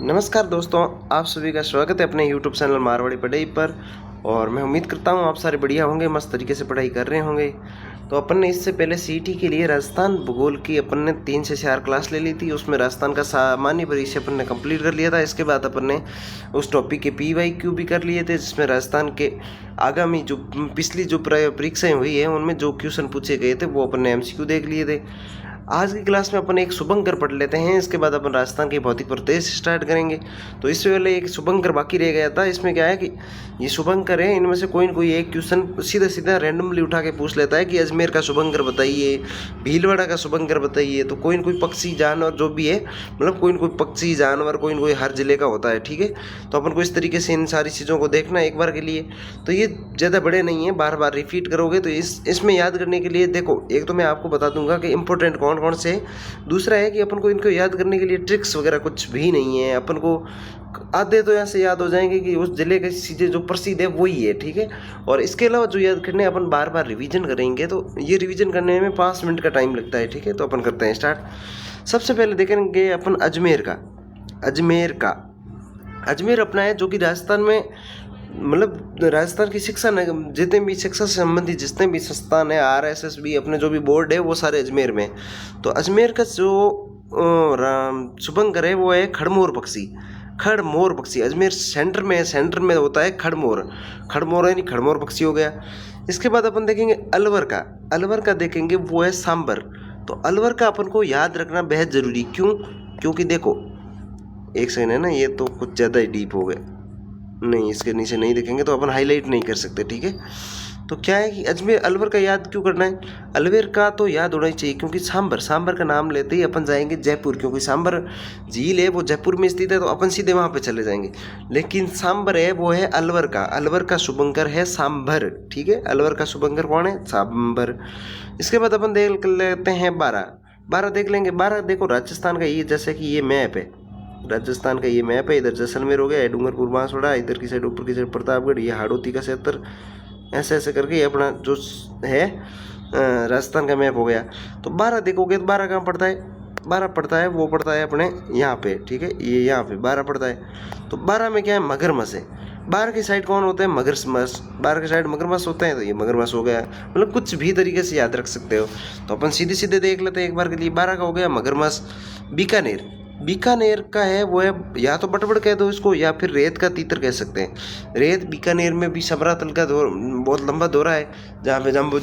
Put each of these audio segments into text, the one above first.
नमस्कार दोस्तों, आप सभी का स्वागत है अपने YouTube चैनल मारवाड़ी पढ़ाई पर। और मैं उम्मीद करता हूँ आप सारे बढ़िया होंगे, मस्त तरीके से पढ़ाई कर रहे होंगे। तो अपन ने इससे पहले सीईटी के लिए राजस्थान भूगोल की अपन ने 3 से 4 क्लास ले ली थी। उसमें राजस्थान का सामान्य परिचय अपन ने कंप्लीट कर लिया था। इसके बाद अपन ने उस टॉपिक के PYQ भी कर लिए थे, जिसमें राजस्थान के आगामी जो पिछली जो परीक्षाएँ हुई है उनमें जो क्वेश्चन पूछे गए थे वो अपन ने MCQ देख लिए थे। आज की क्लास में अपन एक शुभंकर पढ़ लेते हैं। इसके बाद अपन राजस्थान के भौतिक प्रदेश स्टार्ट करेंगे। तो इससे पहले एक शुभंकर बाकी रह गया था। इसमें क्या है कि ये शुभंकर है, इनमें से कोई न कोई एक क्वेश्चन सीधा सीधा रैंडमली उठा के पूछ लेता है कि अजमेर का शुभंकर बताइए, भीलवाड़ा का शुभंकर बताइए। तो कोई न कोई पक्षी जानवर जो भी है, मतलब कोई न कोई पक्षी जानवर कोई न कोई हर जिले का होता है, ठीक है। तो अपन को इस तरीके से इन सारी चीज़ों को देखना है एक बार के लिए। तो ये ज़्यादा बड़े नहीं है, बार बार रिपीट करोगे तो इसमें याद करने के लिए देखो, एक तो मैं आपको बता दूंगा कि इंपॉर्टेंट कौन कौन से। दूसरा है कि अपन को इनको याद करने के लिए ट्रिक्स वगैरह कुछ भी नहीं है। अपन को आधे तो यहाँ से याद हो जाएंगे कि उस जिले की चीज़ें जो प्रसिद्ध है वही है, ठीक है। और इसके अलावा जो याद करने अपन बार बार रिवीजन करेंगे, तो ये रिवीजन करने में 5 मिनट का टाइम लगता है, ठीक है। तो अपन करते हैं स्टार्ट। सबसे पहले देखेंगे अपन अजमेर अपना है, जो कि राजस्थान में, मतलब राजस्थान की शिक्षा जितने भी शिक्षा से संबंधित जितने भी संस्थान है, RSS भी, अपने जो भी बोर्ड है वो सारे अजमेर में। तो अजमेर का जो शुभंकर है वो है खड़मोर पक्षी। अजमेर सेंटर में होता है खड़मोर है, नहीं खड़मोर पक्षी हो गया। इसके बाद अपन देखेंगे अलवर का देखेंगे, वो है सांबर। तो अलवर का अपन को याद रखना बेहद ज़रूरी, क्योंकि देखो एक सेकंड है ना, ये तो कुछ ज़्यादा ही डीप हो गया, नहीं इसके नीचे नहीं देखेंगे तो अपन हाईलाइट नहीं कर सकते, ठीक है। तो क्या है कि अजमेर अलवर का याद क्यों करना है, अलवर का तो याद होना ही चाहिए, क्योंकि सांबर का नाम लेते ही अपन जाएंगे जयपुर, क्योंकि सांबर झील है वो जयपुर में स्थित है, तो अपन सीधे वहाँ पे चले जाएंगे। लेकिन सांबर है वो है अलवर का शुभंकर है सांभर, ठीक है। अलवर का शुभंकर कौन है, सांबर। इसके बाद अपन देख लेते हैं बारह देख लेंगे। बारह देखो राजस्थान का, ये जैसे कि ये मैप है, राजस्थान का ये मैप है। इधर जैसलमेर हो गया, डूंगरपुर बांसवाड़ा, इधर की साइड ऊपर की साइड प्रतापगढ़, ये हाड़ौती का क्षेत्र, ऐसे ऐसे करके ये अपना जो है राजस्थान का मैप हो गया। तो 12 देखोगे तो 12 कहाँ पड़ता है, 12 पड़ता है, वो पड़ता है अपने यहाँ पे, ठीक है। ये यहाँ पे 12 पड़ता है। तो 12 में क्या है, मगरमच्छ है। 12 की साइड कौन होता है, मगरमच्छ। 12 की साइड मगरमच्छ होता है, तो ये मगरमच्छ हो गया। मतलब कुछ भी तरीके से याद रख सकते हो। तो अपन सीधे सीधे देख लेते हैं एक बार के लिए। 12 का हो गया मगरमच्छ। बीकानेर का है वो है, या तो बटबड़ कह दो इसको, या फिर रेत का तीतर कह सकते हैं। रेत बीकानेर में भी समरातल का बहुत लंबा दौरा है, जहाँ पे जम्बू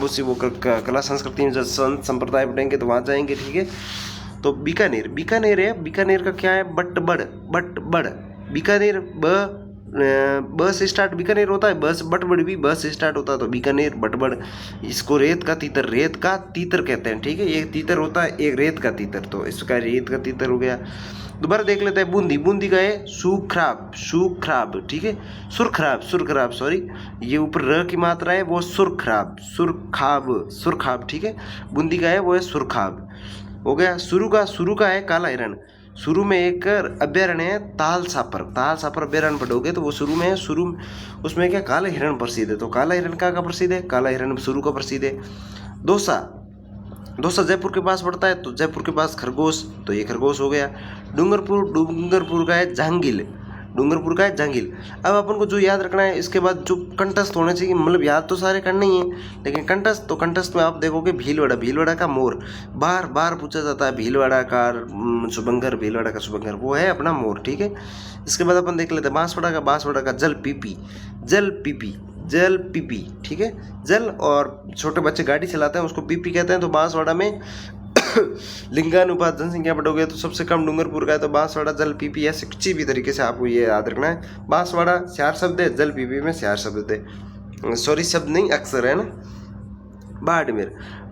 जी वो कला संस्कृति में जो संत संप्रदाय पढ़ेंगे तो वहाँ जाएंगे, ठीक है। तो बीकानेर है, बीकानेर का क्या है, बटबड़। बीकानेर ब से स्टार्ट बीकानेर होता है, बस बटबड़ भी ब से स्टार्ट होता है, तो बीकानेर बटबड़। इसको रेत का तीतर कहते हैं, ठीक है। एक तीतर होता है, एक रेत का तीतर, तो इसका रेत का तीतर हो गया। दोबारा देख लेते हैं बूंदी का है सुखराब, ठीक है। सुरखराब सॉरी, ये ऊपर र की मात्रा है, वो सुरखाब, ठीक है। बूंदी का है वो है सुरखाब हो गया। शुरू का है काला हिरण। शुरू में एक अभ्यारण्य है ताल सापर अभ्यारण्य पढ़ोगे तो वो शुरू में है, उसमें क्या काला हिरण प्रसिद्ध है। तो काला हिरण का प्रसिद्ध है, काला हिरण शुरू का प्रसिद्ध है। दोसा जयपुर के पास पड़ता है, तो जयपुर के पास खरगोश, तो ये खरगोश हो गया। डूंगरपुर का है जांगिल। अब अपन को जो याद रखना है, इसके बाद जो कंटस्थ होने चाहिए, मतलब याद तो सारे करने ही है, लेकिन कंटस्थ में आप देखोगे भीलवाड़ा का मोर। बार पूछा जाता है भीलवाड़ा का शुभंकर, वो है अपना मोर, ठीक है। इसके बाद अपन देख लेते हैं बांसवाड़ा का जल पीपी, ठीक है। जल, और छोटे बच्चे गाड़ी चलाते हैं उसको पीपी कहते हैं। तो बांसवाड़ा में लिंगानुपात जनसंख्या बढ़ोगे तो सबसे कम डूंगरपुर का है, तो बांसवाड़ा जल पीपी। ऐसे किसी भी तरीके से आपको ये याद रखना है। बांसवाड़ा 4 शब्द है, जल पीपी में 4 शब्द है, सॉरी शब्द नहीं अक्सर है ना।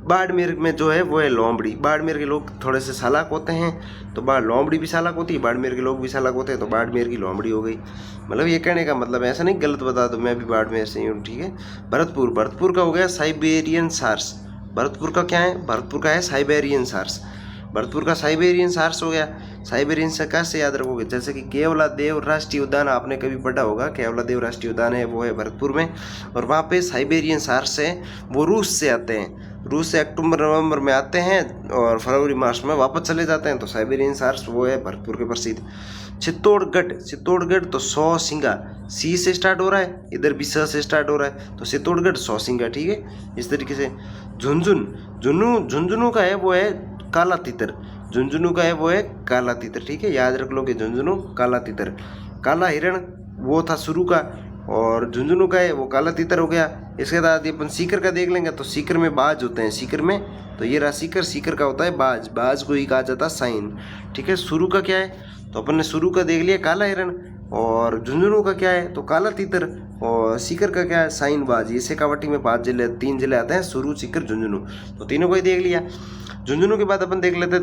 बाड़मेर में जो है वो है लोमड़ी। बाड़मेर के लोग थोड़े से चालाक होते हैं, तो लोमड़ी भी चालाक होती है, बाड़मेर के लोग भी चालाक होते हैं, तो बाड़मेर की लोमड़ी हो गई। मतलब ये कहने का मतलब ऐसा नहीं गलत बता दो, मैं भी बाड़मेर से ही हूँ, ठीक है। भरतपुर का हो गया साइबेरियन सार्स। भरतपुर का क्या है, भरतपुर का है साइबेरियन सार्स। भरतपुर का साइबेरियन सार्स हो गया। साइबेरियन से कैसे याद रखोगे, जैसे कि केवलादेव राष्ट्रीय उद्यान आपने कभी पढ़ा होगा, केवलादेव राष्ट्रीय उद्यान है वो है भरतपुर में, और वहाँ पे साइबेरियन सार्स है, वो रूस से आते हैं। रूस से अक्टूबर नवंबर में आते हैं और फरवरी मार्च में वापस चले जाते हैं। तो साइबेरियन सार्स वो है भरतपुर के प्रसिद्ध। चित्तौड़गढ़ तो 100 सिंगा, सी से स्टार्ट हो रहा है, इधर भी स से स्टार्ट हो रहा है, तो चित्तौड़गढ़ 100 सिंगा, ठीक है। इस तरीके से झुंझुनू का है वो है काला तीतर, झुंझुनू का है वो है काला तीतर, ठीक है, याद रख लो कि झुंझुनू काला तीतर। काला हिरण वो था शुरू का, और झुंझुनू का है वो काला तीतर हो गया। इसके बाद अपन सीकर का देख लेंगे, तो सीकर में बाज होते हैं, सीकर में तो ये रहा सीकर, सीकर का होता है बाज, बाज को ही कहा जाता है साइन, ठीक है। शुरू का क्या है, तो अपन ने शुरू का देख लिया काला हिरण, और झुंझुनू का क्या है तो काला तीतर, और सीकर का क्या है साइन बाज। ये शेखावाटी में 5 जिले 3 जिले आते हैं, शुरू सीकर झुंझुनू, तो तीनों को ही देख लिया। झुंझुनू के बाद अपन देख लेते हैं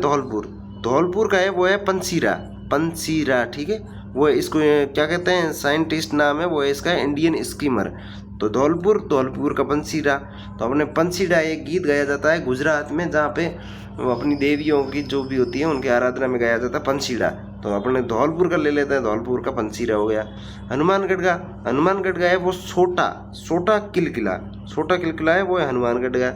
धौलपुर का है वो है पंसीरा, ठीक है, वो इसको क्या कहते हैं, साइंटिस्ट नाम है वो है इसका इंडियन स्कीमर। तो धौलपुर का पंसीरा। तो अपने पंसीड़ा एक गीत गाया जाता है गुजरात में, जहाँ पे अपनी देवियों की जो भी होती है उनकी आराधना में गाया जाता है पंसीड़ा। तो अपने धौलपुर का ले लेते हैं, धौलपुर का पंसीरा हो गया। हनुमानगढ़ का है वो सोटा किलकिला है वो है हनुमानगढ़ का।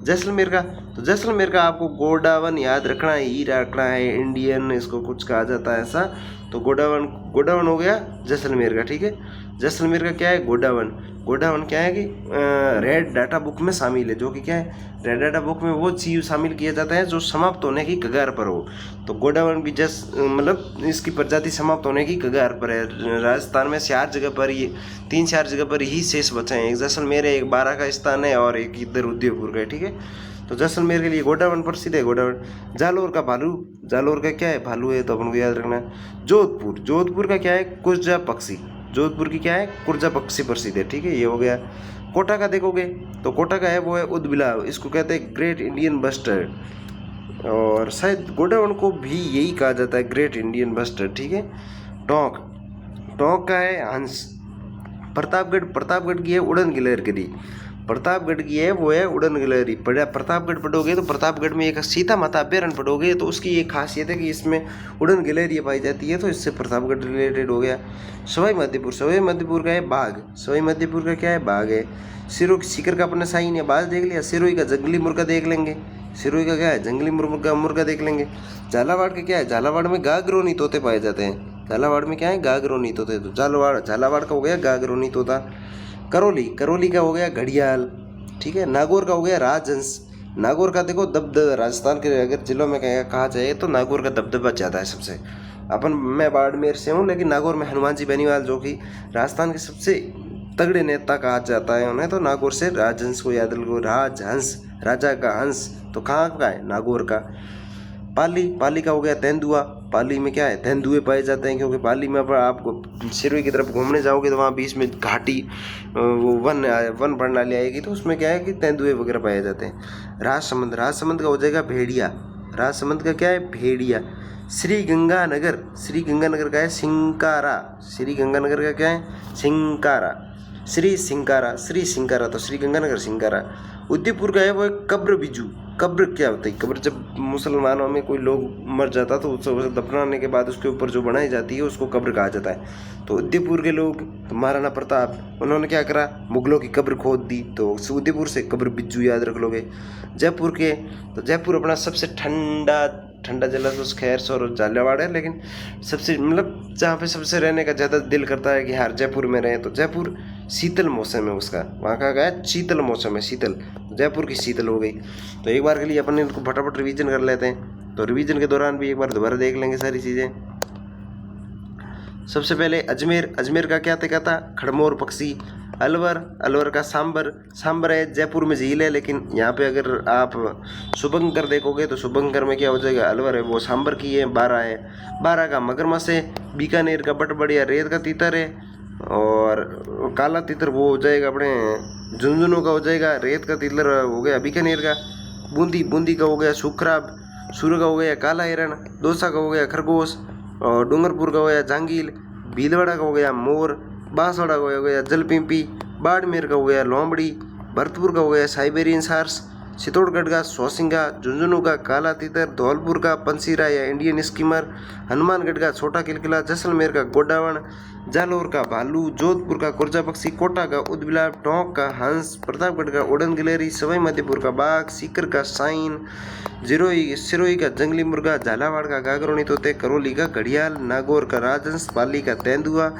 जैसलमेर तो जैसलमेर का आपको गोडावन याद रखना है, ही रखना है, इंडियन इसको कुछ कहा जाता है ऐसा। तो गोडावन हो गया जैसलमेर का, ठीक है। जैसलमेर का क्या है गोडावन क्या है कि रेड डाटा बुक में शामिल है, जो कि क्या है रेड डाटा बुक में वो चीज शामिल किया जाता है जो समाप्त होने की कगार पर हो। तो गोडावन भी मतलब इसकी प्रजाति समाप्त होने की कगार पर है। राजस्थान में 4 जगह पर ये 3-4 जगह पर ही शेष बचे हैं, एक जैसलमेर है, एक बारा का स्थान है, और एक इधर उदयपुर का है, ठीक है। तो जैसलमेर के लिए गोडावन प्रसिद्ध है, गोडावन। जालोर का क्या है भालू है, तो अपन को याद रखना है। जोधपुर का क्या है कुर्जा पक्षी, जोधपुर की क्या है कुर्जा पक्षी प्रसिद्ध है, ठीक है, ये हो गया। कोटा का देखोगे तो कोटा का है वो है उदबिलाव, इसको कहते हैं ग्रेट इंडियन बस्टर्ड, और शायद गोडावन को भी यही कहा जाता है ग्रेट इंडियन बस्टर्ड, ठीक है। टोंक का है हंस। प्रतापगढ़ की है उड़न गिलहरी, प्रतापगढ़ की है वो है उड़न गिलहरी। प्रतापगढ़ पढ़ोगे तो प्रतापगढ़ में एक सीता माता अभ्यारण्य पढ़ोगे, तो उसकी एक खासियत है कि इसमें उड़न गिलहरी पाई जाती है, तो इससे प्रतापगढ़ रिलेटेड हो गया। सवाई मध्यपुर का है बाघ, सवाई मध्यपुर का क्या है बाघ है। सीकर का अपने साइन है बाघ देख लिया। सिरोही का जंगली मुर्गा देख लेंगे, सिरोही का क्या है जंगली मुर्गा देख लेंगे। झालावाड़ का क्या है, झालावाड़ में गागरोनी तोते पाए जाते हैं, झालावाड़ में क्या है गागरोनी तोते, तो झालावाड़ का हो गया गागरोनी तोता। करौली का हो गया घड़ियाल, ठीक है। नागौर का हो गया राजहंस। नागौर का देखो दबदबा, राजस्थान के अगर जिलों में कहा जाए तो नागौर का दबदबा ज़्यादा है सबसे। मैं बाड़मेर से हूँ, लेकिन नागौर में हनुमान जी बेनीवाल जो कि राजस्थान के सबसे तगड़े नेता कहा जाता है उन्हें, तो नागौर से राजहंस को याद रखो, राजहंस राजा का हंस, तो कहाँ का है नागौर का। पाली का हो गया तेंदुआ। पाली में क्या है तेंदुए पाए जाते हैं, क्योंकि पाली में अब आपको सिरोही की तरफ घूमने जाओगे तो वहाँ बीच में घाटी वो वन प्रणाली आएगी, तो उसमें क्या है कि तेंदुए वगैरह पाए जाते हैं। राजसमंद का हो जाएगा भेड़िया, राजसमंद का क्या है भेड़िया। श्री गंगानगर का है सिंकारा, श्री गंगानगर का क्या है सिंकारा, श्री सिंकारा, तो श्री गंगानगर सिंकारा। उदयपुर का है वो कब्र बिजू। कब्र क्या होता है, कब्र जब मुसलमानों में कोई लोग मर जाता तो उसे दफनाने के बाद उसके ऊपर जो बनाई जाती है उसको कब्र कहा जाता है। तो उदयपुर के लोग, तो महाराणा प्रताप, उन्होंने क्या करा मुगलों की कब्र खोद दी, तो उदयपुर से कब्र बिज्जू याद रख लोगे। जयपुर के, तो जयपुर अपना सबसे ठंडा जिला तो खैर और झालावाड़ है, लेकिन सबसे मतलब जहाँ पे सबसे रहने का ज़्यादा दिल करता है कि यार जयपुर में रहें, तो जयपुर शीतल मौसम है उसका, वहाँ का क्या है शीतल मौसम है, शीतल, जयपुर की शीतल हो गई। तो एक बार के लिए अपन इनको फटाफट रिवीजन कर लेते हैं, तो रिवीजन के दौरान भी एक बार दोबारा देख लेंगे सारी चीज़ें। सबसे पहले अजमेर का क्या था खड़मोर पक्षी। अलवर का सांबर है, जयपुर में झील है, लेकिन यहाँ पे अगर आप शुभंकर देखोगे तो शुभंकर में क्या हो जाएगा अलवर है वो सांबर की है। बारा का मगरमच्छ है। बीकानेर का बटबड़िया रेत का तीतर है, और काला तीतर वो हो जाएगा अपने झुंझुनू का हो जाएगा, रेत का तीतर हो गया बीकानेर का। बूंदी का हो गया सुखराब, सूर का हो गया काला हिरण, दौसा का हो गया खरगोश, और डूंगरपुर का हो गया जांगील, भीलवाड़ा का हो गया मोर, बांसवाड़ा का हो गया जलपिंपी, बाड़मेर का हो गया लोमड़ी, भरतपुर का हो गया साइबेरियन सार्स, चित्तौड़गढ़ का सोसिंगा, झुंझुनू का काला तीतर, धौलपुर का पंसीरा या इंडियन स्कीमर, हनुमानगढ़ का छोटा किलकिला, जैसलमेर का गोडावण, जालौर का भालू, जोधपुर का कुर्जा पक्षी, कोटा का उदबिलाव, टोंक का हंस, प्रतापगढ़ का उड़न गिलहरी, सवाई माधोपुर का बाघ, सीकर का साइन, सिरोही का जंगली मुर्गा, झालावाड़ का गागरोनी तोते, करौली का घड़ियाल, नागौर का राजहंस, पाली का तेंदुआ,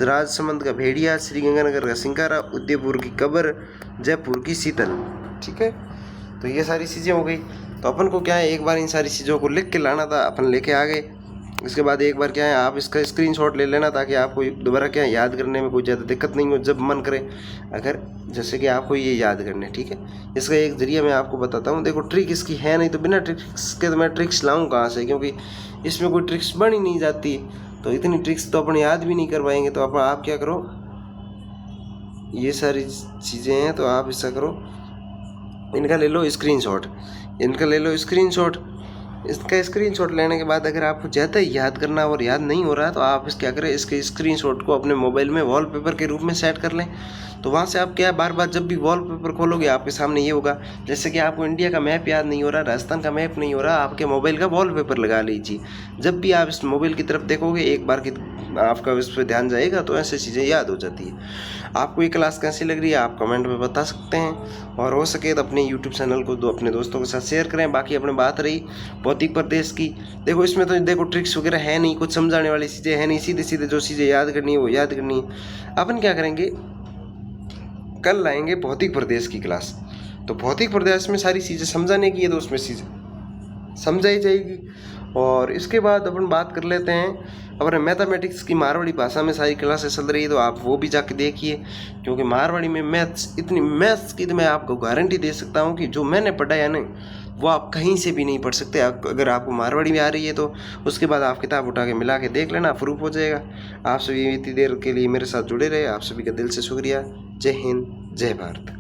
राजसमंद का भेड़िया, श्रीगंगानगर का सिंकारा, उदयपुर की कबर, जयपुर की शीतल। ठीक है, तो ये सारी चीज़ें हो गई। तो अपन को क्या है, एक बार इन सारी चीज़ों को लिख के लाना था, अपन लेके आ गए। इसके बाद एक बार क्या है, आप इसका स्क्रीनशॉट ले लेना ताकि आपको दोबारा क्या है याद करने में कोई ज़्यादा दिक्कत नहीं हो, जब मन करे अगर जैसे कि आपको ये याद करने। ठीक है, इसका एक जरिया मैं आपको बताता हूँ। देखो ट्रिक इसकी है नहीं, तो बिना ट्रिक्स के तो मैं ट्रिक्स लाऊँ कहाँ से, क्योंकि इसमें कोई ट्रिक्स बन ही नहीं जाती, तो इतनी ट्रिक्स तो अपन याद भी नहीं कर पाएंगे। तो आप क्या करो, ये सारी चीज़ें हैं तो आप ऐसा करो, इनका ले लो स्क्रीनशॉट, इसका स्क्रीनशॉट लेने के बाद अगर आपको ज़्यादा याद करना और याद नहीं हो रहा तो आप क्या करें, इसके स्क्रीनशॉट को अपने मोबाइल में वॉलपेपर के रूप में सेट कर लें। तो वहाँ से आप क्या बार बार जब भी वॉलपेपर खोलोगे आपके सामने ये होगा, जैसे कि आपको इंडिया का मैप याद नहीं हो रहा, राजस्थान का मैप नहीं हो रहा, आपके मोबाइल का वॉलपेपर लगा लीजिए। जब भी आप इस मोबाइल की तरफ देखोगे एक बार की आपका इस पर ध्यान जाएगा तो ऐसी चीज़ें याद हो जाती है। आपको ये क्लास कैसी लग रही है आप कमेंट में बता सकते हैं, और हो सके तो अपने यूट्यूब चैनल को अपने दोस्तों के साथ शेयर करें। बाकी अपने बात रही भौतिक प्रदेश की, देखो इसमें तो देखो ट्रिक्स वगैरह है नहीं, कुछ समझाने वाली चीज़ें है नहीं, सीधे सीधे जो चीज़ें याद करनी है वो याद करनी है। अपन क्या करेंगे, कल लाएंगे भौतिक प्रदेश की क्लास। तो भौतिक प्रदेश में सारी चीज़ें समझाने की है तो उसमें चीज़ें समझाई जाएगी। और इसके बाद अपन बात कर लेते हैं अपने मैथमेटिक्स की, मारवाड़ी भाषा में सारी क्लासेस चल रही है, तो आप वो भी जाके देखिए, क्योंकि मारवाड़ी में मैथ्स की तो मैं आपको गारंटी दे सकता हूँ कि जो मैंने पढ़ाया ना वो आप कहीं से भी नहीं पढ़ सकते। अगर आपको मारवाड़ी में आ रही है तो उसके बाद आप किताब उठा के मिला के देख लेना, प्रूफ हो जाएगा। आप सभी इतनी देर के लिए मेरे साथ जुड़े रहे, आप सभी का दिल से शुक्रिया। जय हिंद, जय भारत।